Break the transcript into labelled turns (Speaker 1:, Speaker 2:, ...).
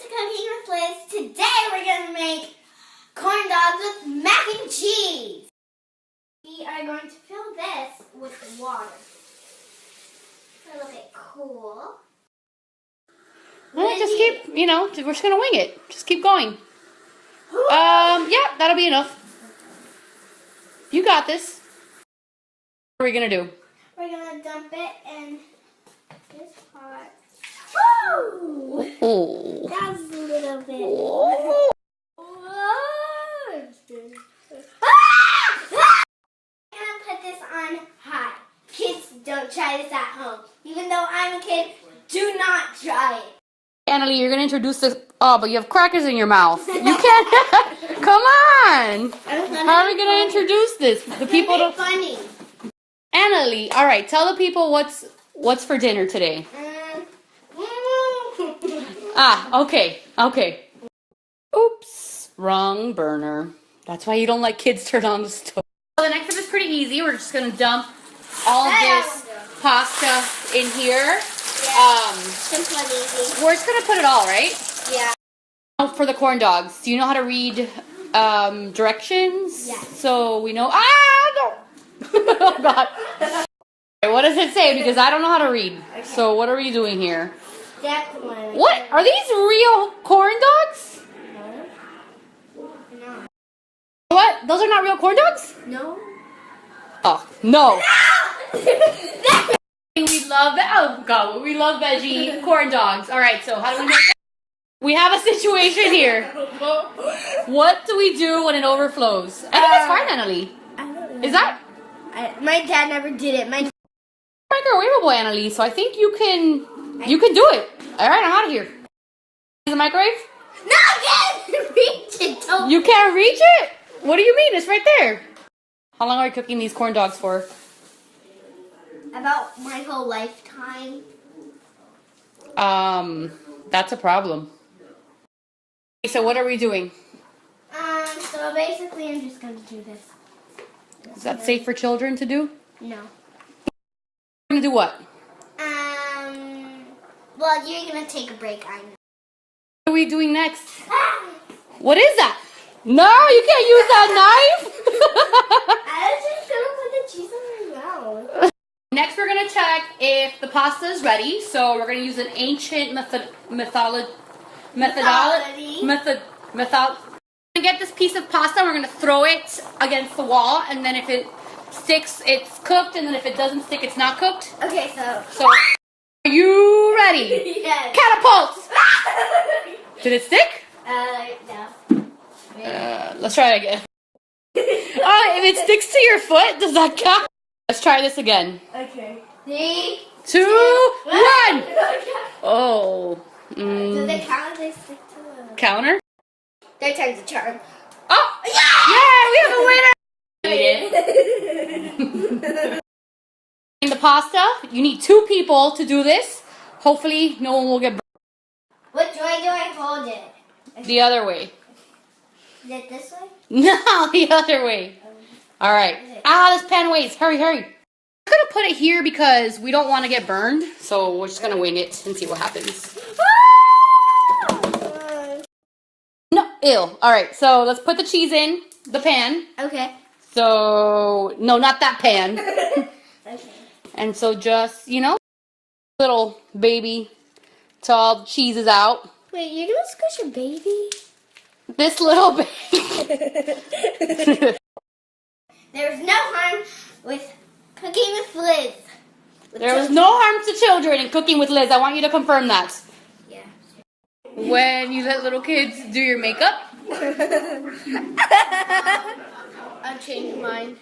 Speaker 1: to Cooking with Liz. Today we're going to make corn dogs with mac and cheese. We are going to fill this with water. So look at cool.
Speaker 2: Well, just keep, we're just going to wing it. Just keep going. Yeah, that'll be enough. You got this. What are we going to do?
Speaker 1: We're going to dump it in this pot.
Speaker 2: Oh.
Speaker 1: That's a little bit.
Speaker 2: Oh.
Speaker 1: I'm going to put this on high. Kids, don't try this at home. Even though I'm a kid, do not try it.
Speaker 2: Annalie, you're going to introduce this. Oh, but you have crackers in your mouth. You can't. Come on. How are we going to introduce this? The people don't.
Speaker 1: Funny.
Speaker 2: Annalie, all right. Tell the people what's for dinner today. Okay. Oops, wrong burner. That's why you don't like kids turn on the stove. So the next step is pretty easy. We're just going to dump all of this pasta in here.
Speaker 1: Simple and easy.
Speaker 2: We're just going to put it all, right?
Speaker 1: Yeah.
Speaker 2: Oh, for the corn dogs, do you know how to read directions?
Speaker 1: Yes.
Speaker 2: So we know. No! Oh, God. What does it say? Because I don't know how to read. Okay. So what are we doing here?
Speaker 1: Step one.
Speaker 2: What? Are these real corn dogs?
Speaker 1: No.
Speaker 2: What? Those are not real corn dogs?
Speaker 1: No.
Speaker 2: Oh, no. We love we love veggie corn dogs. All right, so how do we make that? We have a situation here. What do we do when it overflows? I think it's fine, Annalie.
Speaker 1: I don't know.
Speaker 2: Is that?
Speaker 1: My dad never did it. My
Speaker 2: Microwavable, Annalie, so I think you can do it. All right, I'm out of here. Is the microwave?
Speaker 1: No, I can't reach it. Don't.
Speaker 2: You can't reach it? What do you mean? It's right there. How long are you cooking these corn dogs for?
Speaker 1: About my whole lifetime.
Speaker 2: That's a problem. So what are we doing?
Speaker 1: So basically I'm just going to do this.
Speaker 2: Is that safe for children to do?
Speaker 1: No.
Speaker 2: We're going to do what?
Speaker 1: Well, you're going to take a break, I know.
Speaker 2: What are we doing next? What is that? No, you can't use that knife.
Speaker 1: I was just going to put the cheese in my mouth.
Speaker 2: Next, we're going to check if the pasta is ready. So we're going to use an ancient methodology. We're going to get this piece of pasta and we're going to throw it against the wall. And then if it sticks, it's cooked. And then if it doesn't stick, it's not cooked.
Speaker 1: Okay, so
Speaker 2: are you ready?
Speaker 1: Yes.
Speaker 2: Catapult! Did it stick?
Speaker 1: No.
Speaker 2: Let's try it again. If it sticks to your foot, does that count? Let's try this again.
Speaker 1: Okay. 3,
Speaker 2: 2, 1. Oh.
Speaker 1: Do they count if they stick to the
Speaker 2: Counter?
Speaker 1: Their time's a charm.
Speaker 2: Oh! Yeah! We have a winner! In the pasta, you need 2 people to do this. Hopefully, no one will get burned.
Speaker 1: Which way do I hold it?
Speaker 2: The other way.
Speaker 1: Is it this way?
Speaker 2: No, the other way. All right. This pan weighs. Hurry. I'm going to put it here because we don't want to get burned. So we're just going to wing it and see what happens. No, ew. All right. So let's put the cheese in the pan.
Speaker 1: Okay.
Speaker 2: So, no, not that pan.
Speaker 1: Okay.
Speaker 2: And so just, little baby till all the cheese is out.
Speaker 1: Wait, you're going to squish a baby?
Speaker 2: This little baby.
Speaker 1: There's no harm with cooking with Liz.
Speaker 2: There was no harm to children in cooking with Liz. I want you to confirm that.
Speaker 1: Yeah.
Speaker 2: When you let little kids do your makeup?
Speaker 1: I'll change mine.